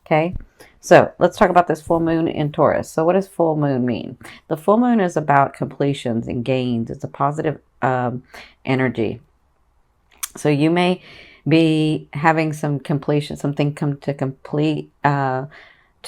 Okay, so let's talk about this full moon in Taurus. So what does full moon mean? The full moon is about completions and gains. It's a positive energy. So you may be having some completion, something come to complete, to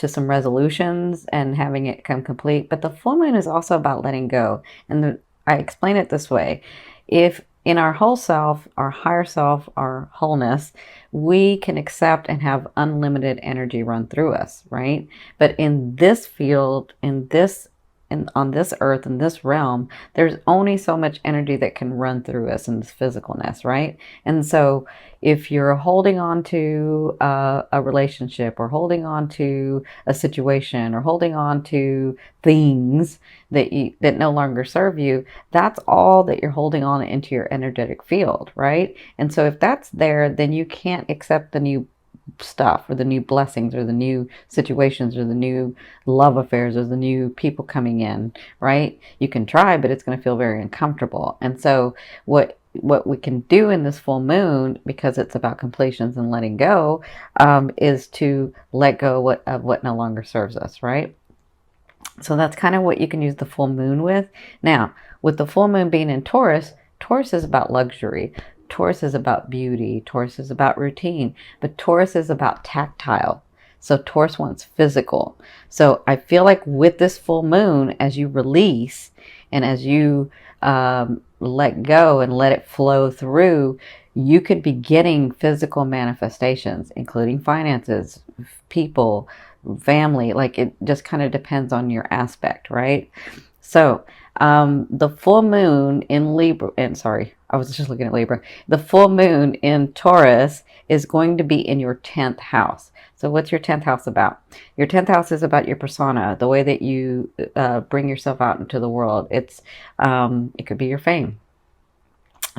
some resolutions and having it come complete. But the full moon is also about letting go. And I explain it this way. If in our whole self, our higher self, our wholeness, we can accept and have unlimited energy run through us, right? But in this field, in this and on this earth, in this realm, there's only so much energy that can run through us in this physicalness, right? And so if you're holding on to a relationship, or holding on to a situation, or holding on to things that no longer serve you, that's all that you're holding on into your energetic field, right? And so if that's there, then you can't accept the new stuff, or the new blessings, or the new situations, or the new love affairs, or the new people coming in, right? You can try, but it's going to feel very uncomfortable. And so what we can do in this full moon, because it's about completions and letting go, is to let go of what no longer serves us, right? So that's kind of what you can use the full moon with. Now, with the full moon being in Taurus, Taurus is about luxury. Taurus is about beauty. Taurus is about routine. But Taurus is about tactile. So Taurus wants physical. So I feel like with this full moon, as you release and as you let go and let it flow through, you could be getting physical manifestations, including finances, people, family. Like, it just kind of depends on your aspect, right? So the full moon in Libra, and sorry, I was just looking at Libra. The full moon in Taurus is going to be in your 10th house. So what's your 10th house about? Your 10th house is about your persona, the way that you bring yourself out into the world. It could be your fame.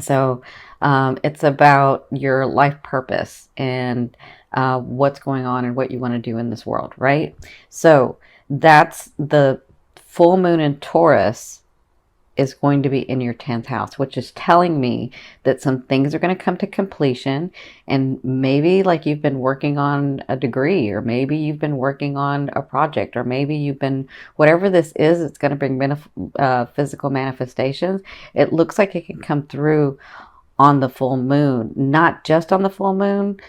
So it's about your life purpose, and what's going on and what you want to do in this world, right? So that's the full moon in Taurus is going to be in your 10th house, which is telling me that some things are going to come to completion. And maybe, like, you've been working on a degree, or maybe you've been working on a project, or maybe you've been, whatever this is, it's going to bring physical manifestations. It looks like it can come through on the full moon, not just on the full moon,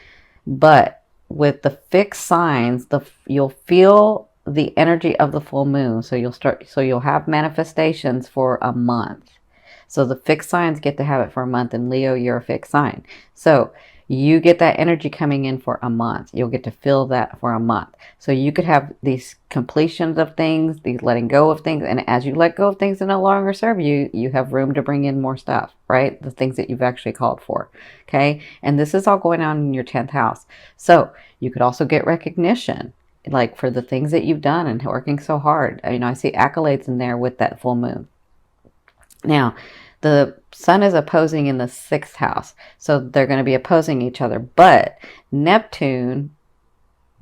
but with the fixed signs, you'll feel the energy of the full moon. So you'll have manifestations for a month. So the fixed signs get to have it for a month, and Leo, you're a fixed sign. So you get that energy coming in for a month. You'll get to feel that for a month. So you could have these completions of things, these letting go of things. And as you let go of things that no longer serve you, you have room to bring in more stuff, right? The things that you've actually called for. Okay. And this is all going on in your 10th house. So you could also get recognition, like, for the things that you've done and working so hard. I see accolades in there with that full moon. Now, the sun is opposing in the 6th house. So they're going to be opposing each other. But Neptune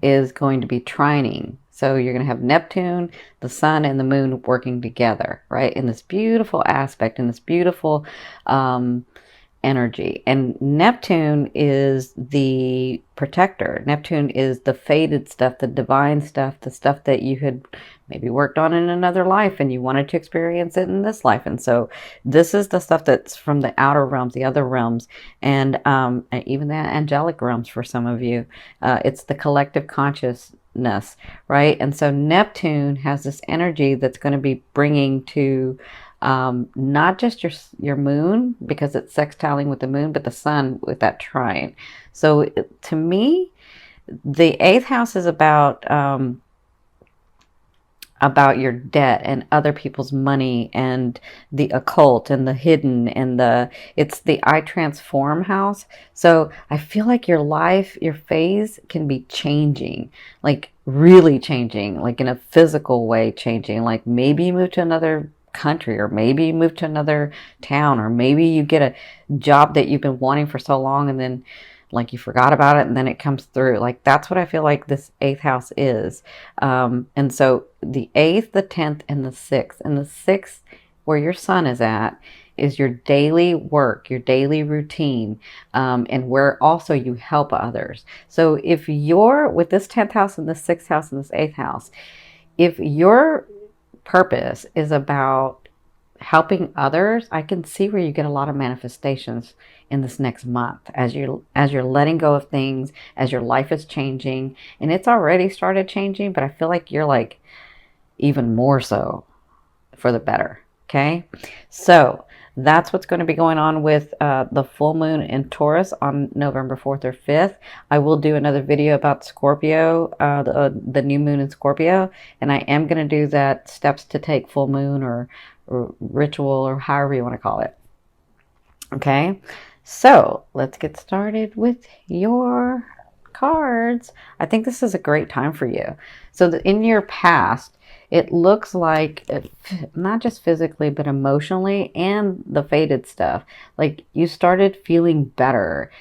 is going to be trining. So you're going to have Neptune, the sun, and the moon working together, right? In this beautiful aspect, in this beautiful energy. And Neptune is the protector. Neptune is the fated stuff, the divine stuff, the stuff that you had maybe worked on in another life and you wanted to experience it in this life. And so this is the stuff that's from the outer realms, the other realms, and even the angelic realms for some of you. It's the collective consciousness, right? And so Neptune has this energy that's going to be bringing to not just your moon, because it's sextiling with the moon, but the sun with that trine. So to me, the 8th house is about your debt and other people's money and the occult and the hidden, and it's the I transform house. So I feel like your life, your phase can be changing, like really changing, like in a physical way changing. Like, maybe you move to another country, or maybe you move to another town, or maybe you get a job that you've been wanting for so long, and then, like, you forgot about it, and then it comes through. Like, that's what I feel like this 8th house is. And so the 8th, the 10th, and the 6th, where your sun is at, is your daily work, your daily routine, and where also you help others. So if you're with this 10th house and this 6th house and this 8th house, if your purpose is about helping others, I can see where you get a lot of manifestations in this next month as you're letting go of things, as your life is changing, and it's already started changing, but I feel like you're like even more so for the better. Okay, so that's what's going to be going on with the full moon in Taurus on November 4th or 5th. I will do another video about Scorpio, the new moon in Scorpio, and I am going to do that steps to take full moon or ritual or however you want to call it. Okay, so let's get started with your cards. I think this is a great time for you. So in your past, it looks like not just physically, but emotionally and the faded stuff. Like you started feeling better.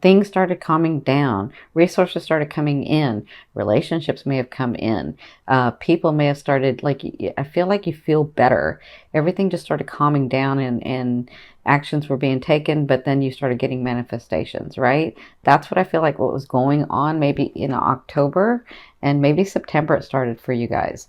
Things started calming down. Resources started coming in. Relationships may have come in. People may have started, like, I feel like you feel better. Everything just started calming down and actions were being taken, but then you started getting manifestations, right? That's what I feel like what was going on maybe in October and maybe September it started for you guys.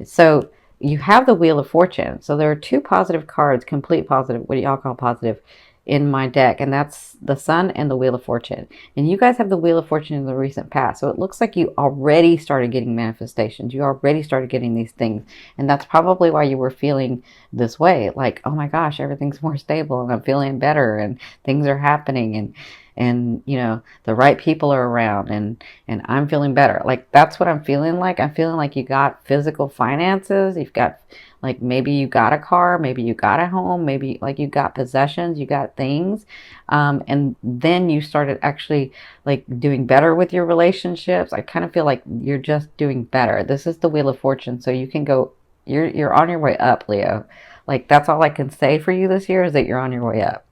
So you have the Wheel of Fortune. So there are two positive cards, complete positive, what do y'all call positive, in my deck, and that's the Sun and the Wheel of Fortune. And you guys have the Wheel of Fortune in the recent past, so it looks like you already started getting manifestations. You already started getting these things, and that's probably why you were feeling this way, like, oh my gosh, everything's more stable and I'm feeling better and things are happening and you know, the right people are around and I'm feeling better. Like that's what I'm feeling like. I'm feeling like you got physical finances. You've got, like, maybe you got a car, maybe you got a home, maybe like you got possessions, you got things. And then you started actually like doing better with your relationships. I kind of feel like you're just doing better. This is the Wheel of Fortune. So you can go, you're on your way up, Leo. Like that's all I can say for you this year is that you're on your way up.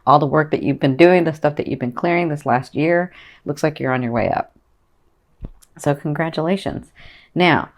All the work that you've been doing, the stuff that you've been clearing this last year, looks like you're on your way up. So congratulations. Now,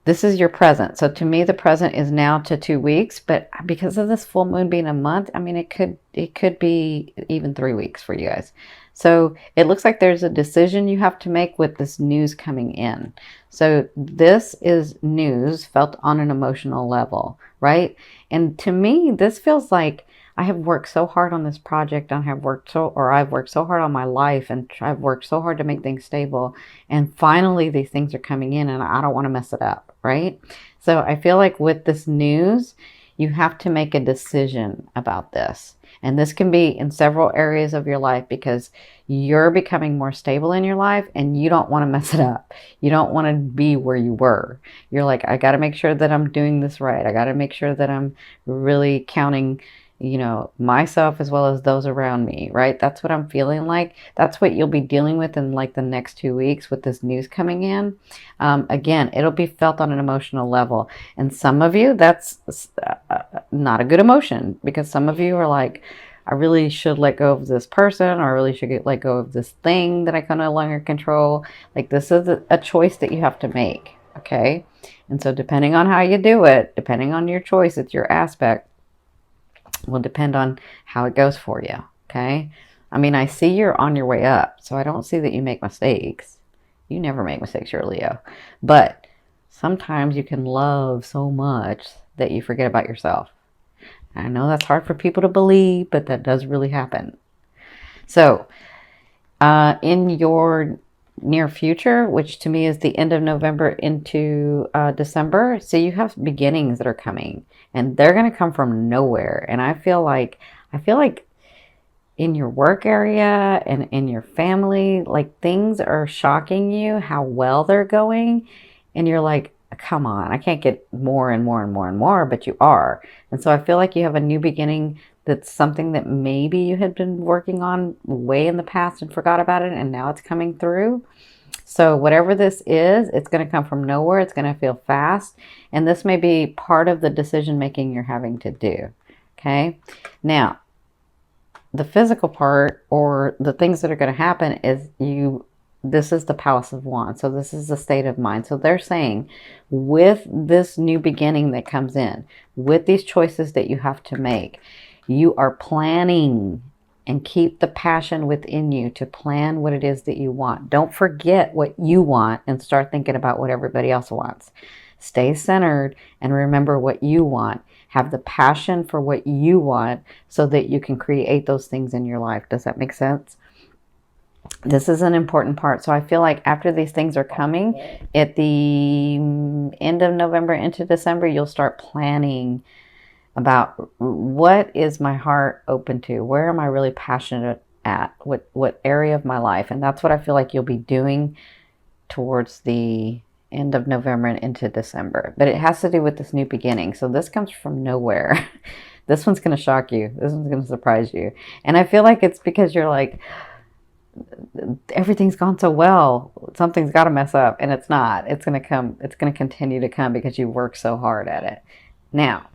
this is your present. So to me, the present is now to 2 weeks, but because of this full moon being a month, I mean, it could be even 3 weeks for you guys. So it looks like there's a decision you have to make with this news coming in. So this is news felt on an emotional level, right? And to me, this feels like I have worked so hard on this project. I've worked so hard on my life, and I've worked so hard to make things stable. And finally, these things are coming in, and I don't want to mess it up, right? So I feel like with this news, you have to make a decision about this. And this can be in several areas of your life because you're becoming more stable in your life and you don't want to mess it up. You don't want to be where you were. You're like, I got to make sure that I'm doing this right. I got to make sure that I'm really counting, you know, myself as well as those around me, right? That's what I'm feeling like. That's what you'll be dealing with in like the next 2 weeks with this news coming in. Again, it'll be felt on an emotional level. And some of you, that's not a good emotion because some of you are like, I really should let go of this person, or I really should let go of this thing that I can no longer control. Like this is a choice that you have to make, okay? And so depending on how you do it, depending on your choice, it's your aspect, will depend on how it goes for you, okay? I mean, I see you're on your way up, so I don't see that you make mistakes. You never make mistakes, you're a Leo. But sometimes you can love so much that you forget about yourself. I know that's hard for people to believe, but that does really happen. So, in your near future, which to me is the end of November into December, so you have beginnings that are coming, and they're going to come from nowhere. And I feel like in your work area and in your family, like things are shocking you how well they're going, and you're like, come on, I can't get more and more and more and more, but you are. And so I feel like you have a new beginning that's something that maybe you had been working on way in the past and forgot about it, and now it's coming through. So whatever this is, it's going to come from nowhere. It's going to feel fast, and this may be part of the decision making you're having to do. Okay, now the physical part or the things that are going to happen is you this is the Palace of Wands. So this is the state of mind. So they're saying with this new beginning that comes in, with these choices that you have to make, you are planning, and keep the passion within you to plan what it is that you want. Don't forget what you want and start thinking about what everybody else wants. Stay centered and remember what you want. Have the passion for what you want so that you can create those things in your life. Does that make sense? This is an important part. So I feel like after these things are coming, at the end of November into December, you'll start planning about what is my heart open to? Where am I really passionate at? What area of my life? And that's what I feel like you'll be doing towards the end of November and into December. But it has to do with this new beginning. So this comes from nowhere. This one's going to shock you. This one's going to surprise you. And I feel like it's because you're like, everything's gone so well. Something's got to mess up. And it's not. It's going to come. It's going to continue to come because you work so hard at it. Now,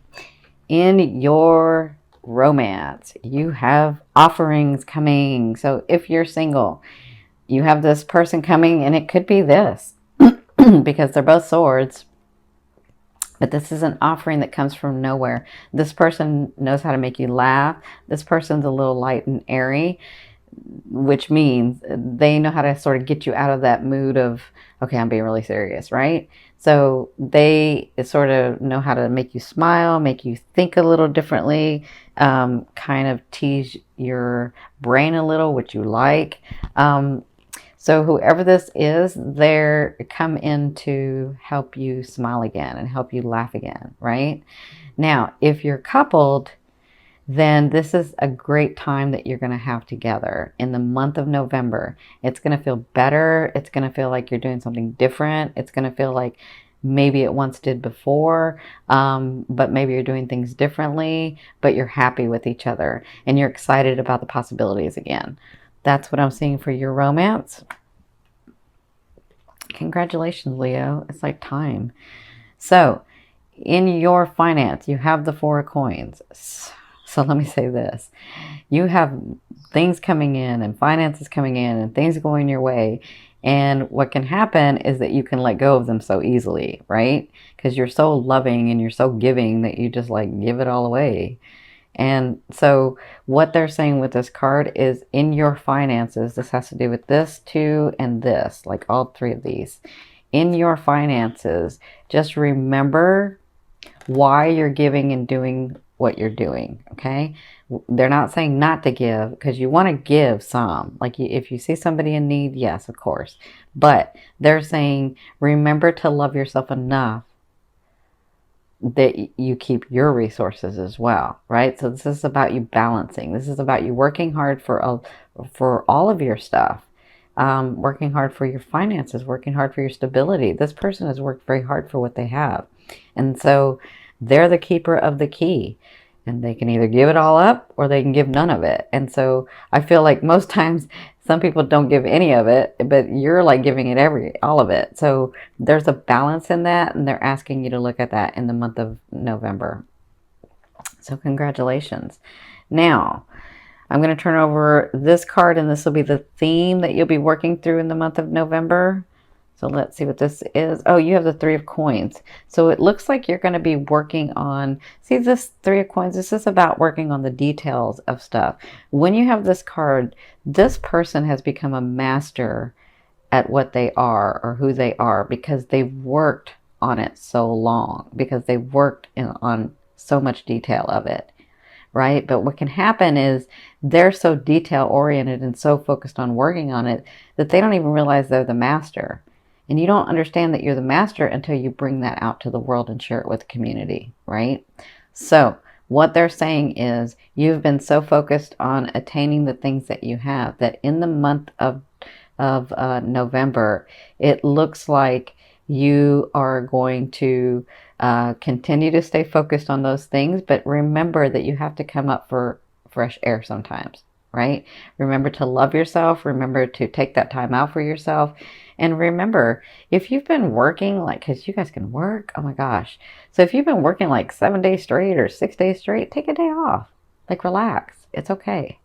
in your romance, you have offerings coming. So if you're single, you have this person coming, and it could be this because they're both swords. But this is an offering that comes from nowhere. This person knows how to make you laugh. This person's a little light and airy, which means they know how to sort of get you out of that mood of, okay, I'm being really serious, right? So they sort of know how to make you smile, make you think a little differently, kind of tease your brain a little, which you like. So whoever this is, they're come in to help you smile again and help you laugh again, right? Now, if you're coupled, then this is a great time that you're going to have together in the month of November. It's going to feel better. It's going to feel like you're doing something different. It's going to feel like maybe it once did before, but maybe you're doing things differently, but you're happy with each other and you're excited about the possibilities again. That's what I'm seeing for your romance. Congratulations, Leo. It's like time. So in your finance, you have the Four of Coins. So let me say this. You have things coming in and finances coming in and things going your way. And what can happen is that you can let go of them so easily, right? Because you're so loving and you're so giving that you just like give it all away. And so what they're saying with this card is in your finances, this has to do with this too and this, like all three of these. In your finances, just remember why you're giving and doing what you're doing, okay? They're not saying not to give because you want to give some. Like if you see somebody in need, yes, of course. But they're saying remember to love yourself enough that you keep your resources as well, right? So this is about you balancing. This is about you working hard for all of your stuff. Working hard for your finances, working hard for your stability. This person has worked very hard for what they have. And so they're the keeper of the key. And they can either give it all up or they can give none of it. And so I feel like most times some people don't give any of it, but you're like giving it all of it. So there's a balance in that, and they're asking you to look at that in the month of November. So congratulations. Now, I'm going to turn over this card, and this will be the theme that you'll be working through in the month of November. So let's see what this is. Oh, you have the Three of Coins. So it looks like you're going to be working on, see this Three of Coins, this is about working on the details of stuff. When you have this card, this person has become a master at what they are or who they are because they've worked on it so long, because they've worked on so much detail of it. Right? But what can happen is they're so detail oriented and so focused on working on it that they don't even realize they're the master. And you don't understand that you're the master until you bring that out to the world and share it with the community, right? So what they're saying is you've been so focused on attaining the things that you have that in the month of November, it looks like you are going to continue to stay focused on those things, but remember that you have to come up for fresh air sometimes, right? Remember to love yourself. Remember to take that time out for yourself. And remember, if you've been working, like, because you guys can work, oh my gosh. So if you've been working like 7 days straight or 6 days straight, take a day off. Like, relax. It's okay.